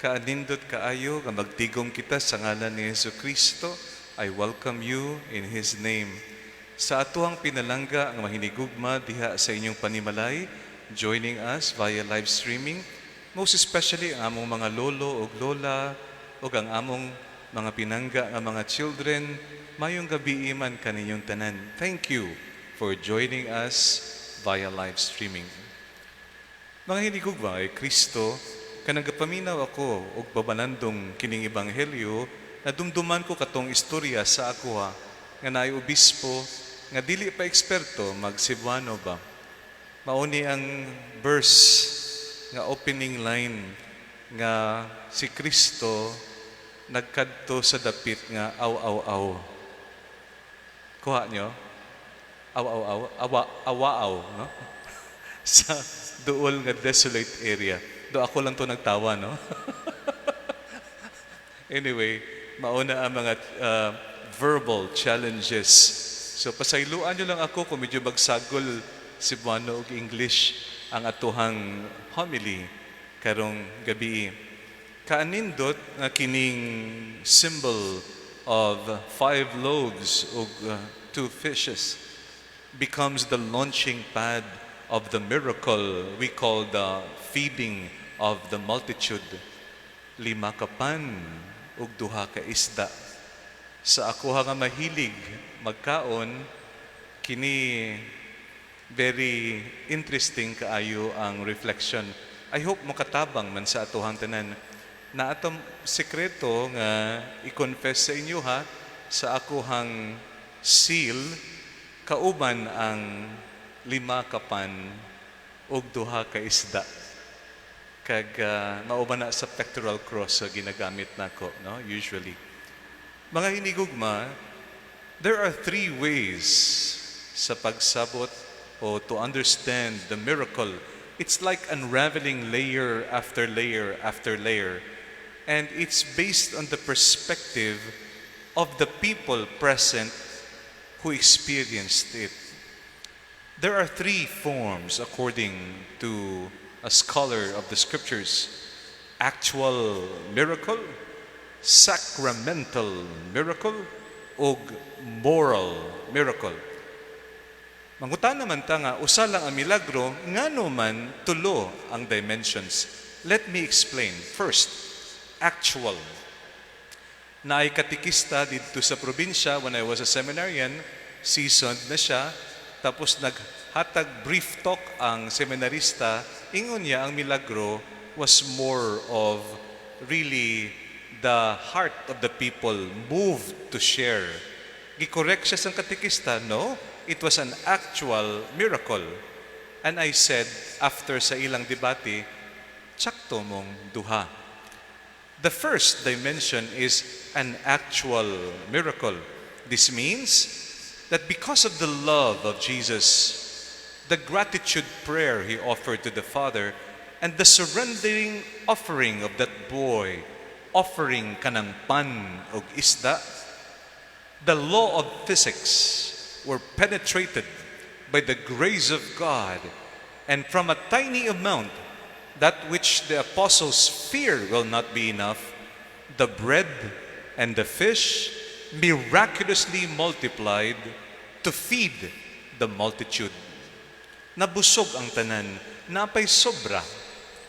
Kaanindot kaayo nga magtigom kita sa ngalan ni Jesucristo. I welcome you in His name. Sa atuang pinalangga ang mahinigugma diha sa inyong panimalay, joining us via live streaming, most especially ang among mga lolo o lola o ang among mga pinangga nga mga children, mayong gabi iman kaninyong tanan. Thank you for joining us via live streaming. Mga hinigugma kay Kristo, kanagapaminaw ako og babanandong kining ebanghelyo na dumduman ko katong istorya sa ako nga naay obispo nga dili pa eksperto mag Cebuano ba. Mauni ang verse nga opening line nga si Kristo nagkadto sa dapit nga aw. Kuha nyo? Awa-aw, no? Sa duol nga desolate area. Do ako lang to nagtawa, no? Anyway, mauna ang mga verbal challenges. So pasayloan nyo lang ako kung medyo bagsagol Cebuano o English ang atuhang homily karong gabi. Kaanindot nga kining symbol of 5 loaves o 2 fishes becomes the launching pad of the miracle we call the feeding of the multitude. 5 ka pan ug 2 ka isda. Sa ako nga mahilig magkaon, kini very interesting kaayo ang reflection. I hope makatabang man sa atuhang tanan na atong sekreto nga i-confess sa inyo sa akuhang seal kauban ang 5 ka pan ug 2 ka isda. Kag mauban na sa pectoral cross sa ginagamit nako, no? Usually. Mga hinigugma, there are 3 ways sa pagsabot o to understand the miracle. It's like unraveling layer after layer after layer. And it's based on the perspective of the people present who experienced it. There are 3 forms according to a scholar of the scriptures: actual miracle, sacramental miracle, ug moral miracle. Mangutan naman ta nga usa lang ang milagro, ngano man tulo ang dimensions. Let me explain. First, actual. Naay katikista dito sa probinsya when I was a seminarian, seasoned na siya, tapos naghatag brief talk ang seminarista, ingon niya ang milagro was more of really the heart of the people moved to share. Gikorek siya sa katikista, no? It was an actual miracle. And I said, after sa ilang debate, tsakto mong duha. The first dimension is an actual miracle. This means that because of the love of Jesus, the gratitude prayer He offered to the Father, and the surrendering offering of that boy, offering kanang pan o isda, the law of physics were penetrated by the grace of God, and from a tiny amount, that which the apostles fear will not be enough, the bread and the fish miraculously multiplied to feed the multitude. Nabusog ang tanan, napay sobra,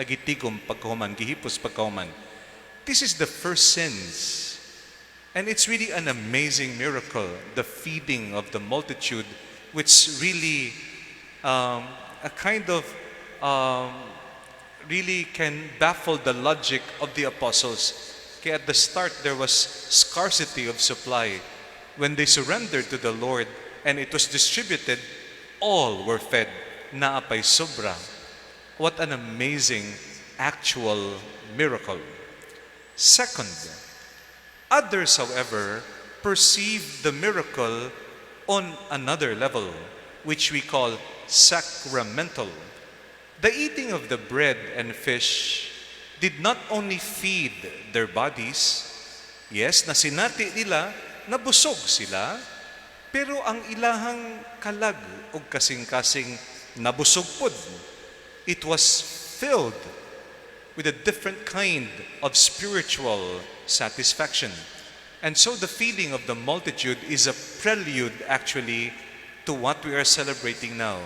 agitigom pagkahuman, gihipos pagkahuman. This is the first sense. And it's really an amazing miracle, the feeding of the multitude, which really a kind of really can baffle the logic of the apostles. Kaya at the start, there was scarcity of supply. When they surrendered to the Lord and it was distributed, all were fed. Naapay sobra. What an amazing actual miracle. Second, others, however, perceive the miracle on another level, which we call sacramental. The eating of the bread and fish did not only feed their bodies. Yes, nasinati nila, nabusog sila, pero ang ilahang kalag o kasing-kasing nabusog pod. It was filled with a different kind of spiritual satisfaction. And so the feeding of the multitude is a prelude actually to what we are celebrating now,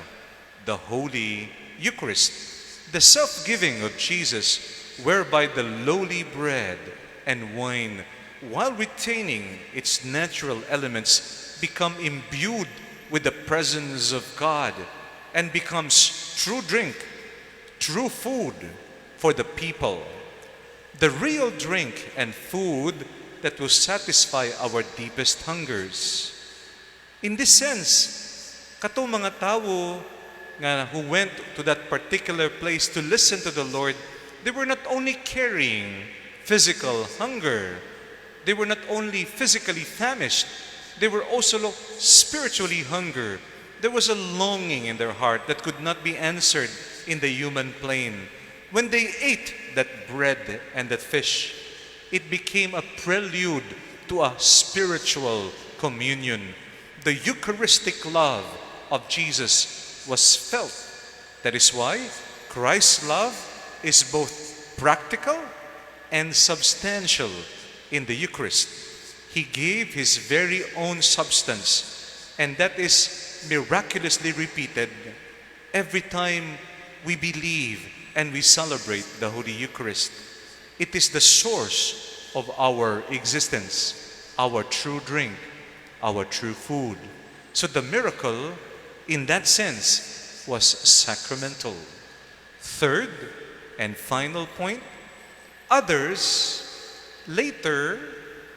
the Holy Eucharist, the self-giving of Jesus, whereby the lowly bread and wine, while retaining its natural elements, become imbued with the presence of God and becomes true drink, true food for the people. The real drink and food that will satisfy our deepest hungers. In this sense, katong mga tao nga who went to that particular place to listen to the Lord, they were not only carrying physical hunger, they were not only physically famished, they were also spiritually hunger. There was a longing in their heart that could not be answered in the human plane. When they ate that bread and that fish, it became a prelude to a spiritual communion. The Eucharistic love of Jesus was felt. That is why Christ's love is both practical and substantial in the Eucharist. He gave His very own substance, and that is miraculously repeated every time we believe and we celebrate the Holy Eucharist. It is the source of our existence, our true drink, our true food. So the miracle, in that sense, was sacramental. Third and final point, others later,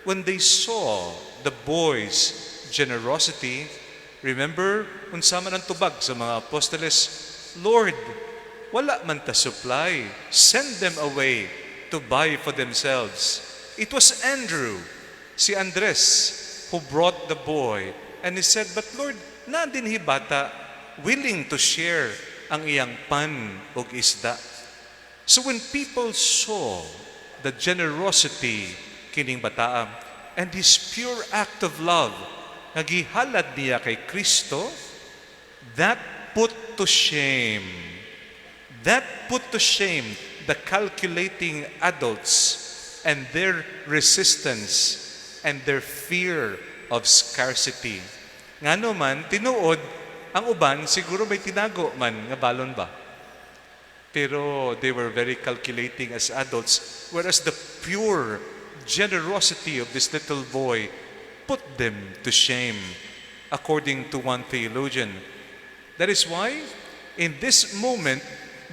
when they saw the boy's generosity, remember, unsa man ang tubag sa mga apostoles, Lord, wala man ta supply, send them away to buy for themselves. It was Andrew, si Andres, who brought the boy, and he said, but Lord, na din hi bata willing to share ang iyang pan ug isda. So when people saw the generosity kining bataa and his pure act of love nga gihalad niya kay Kristo, that put to shame the calculating adults and their resistance and their fear of scarcity. Ngano man, tinuod, ang uban, siguro may tinago man nga balon ba? Pero they were very calculating as adults, whereas the pure generosity of this little boy put them to shame, according to one theologian. That is why, in this moment,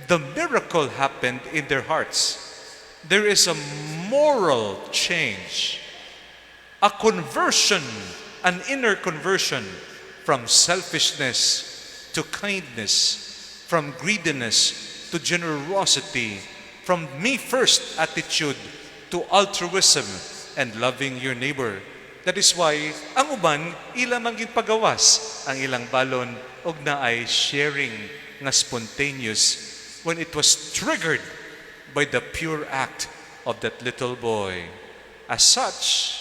the miracle happened in their hearts. There is a moral change, a conversion, an inner conversion from selfishness to kindness, from greediness to generosity, from me first attitude to altruism and loving your neighbor. That is why ang uban ila man gid pagawas ang ilang balon og naay sharing nga spontaneous when it was triggered by the pure act of that little boy. As such,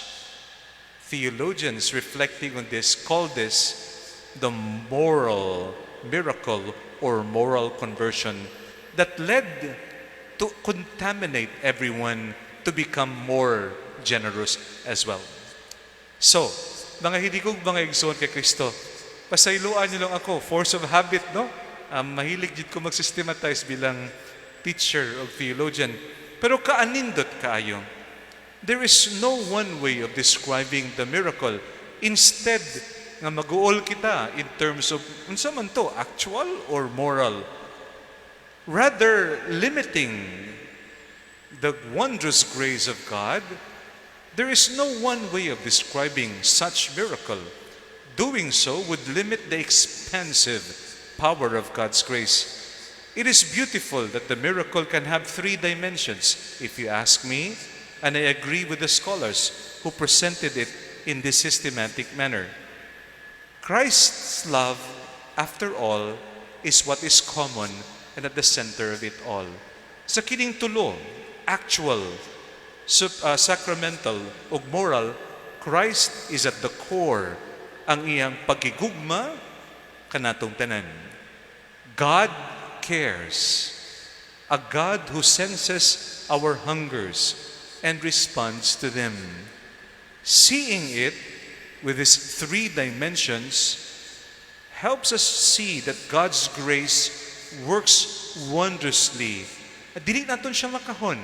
theologians reflecting on this call this the moral miracle or moral conversion that led to contaminate everyone to become more generous as well. So, mga hiligog, mga igsoon kay Kristo, pasayloan niyo lang ako, force of habit, no? Mahilig jud ko mag-systematize bilang teacher or theologian. Pero kaanindot kaayo. There is no one way of describing the miracle. Instead, nga mag-uol kita in terms of, unsa man to, actual or moral? Rather, limiting the wondrous grace of God, there is no one way of describing such miracle. Doing so would limit the expansive power of God's grace. It is beautiful that the miracle can have three dimensions, if you ask me, and I agree with the scholars who presented it in this systematic manner. Christ's love, after all, is what is common and at the center of it all. Sa kining tulo, actual, sacramental o moral, Christ is at the core ang iyang pagigugma kanatong tanan. God cares a God who senses our hungers and responds to them. Seeing it with its three dimensions helps us see that God's grace works wondrously. Dili naton siya makahon.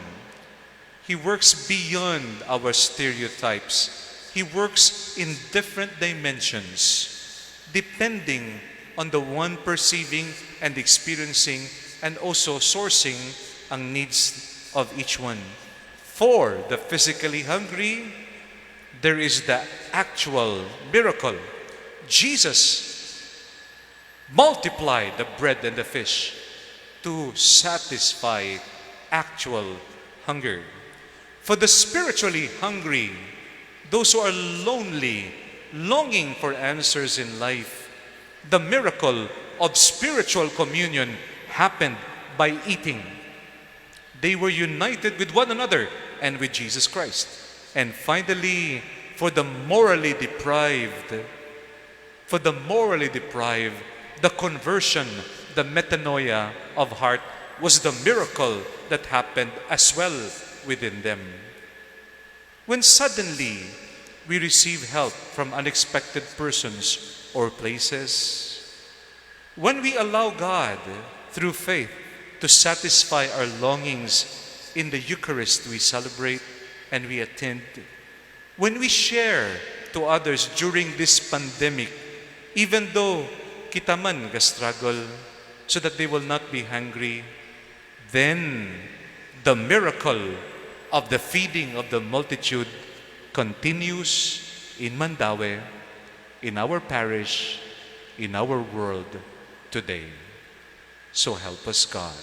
He works beyond our stereotypes. He works in different dimensions, depending on the one perceiving and experiencing and also sourcing ang needs of each one. For the physically hungry, there is the actual miracle. Jesus multiplied the bread and the fish to satisfy actual hunger. For the spiritually hungry, those who are lonely, longing for answers in life, the miracle of spiritual communion happened by eating. They were united with one another and with Jesus Christ. And finally, for the morally deprived, the conversion, the metanoia of heart was the miracle that happened as well within them. When suddenly we receive help from unexpected persons or places, when we allow God through faith to satisfy our longings in the Eucharist we celebrate and we attend, when we share to others during this pandemic, even though kita man ga-struggle so that they will not be hungry, then the miracle of the feeding of the multitude continues in Mandaue, in our parish, in our world today. So help us God.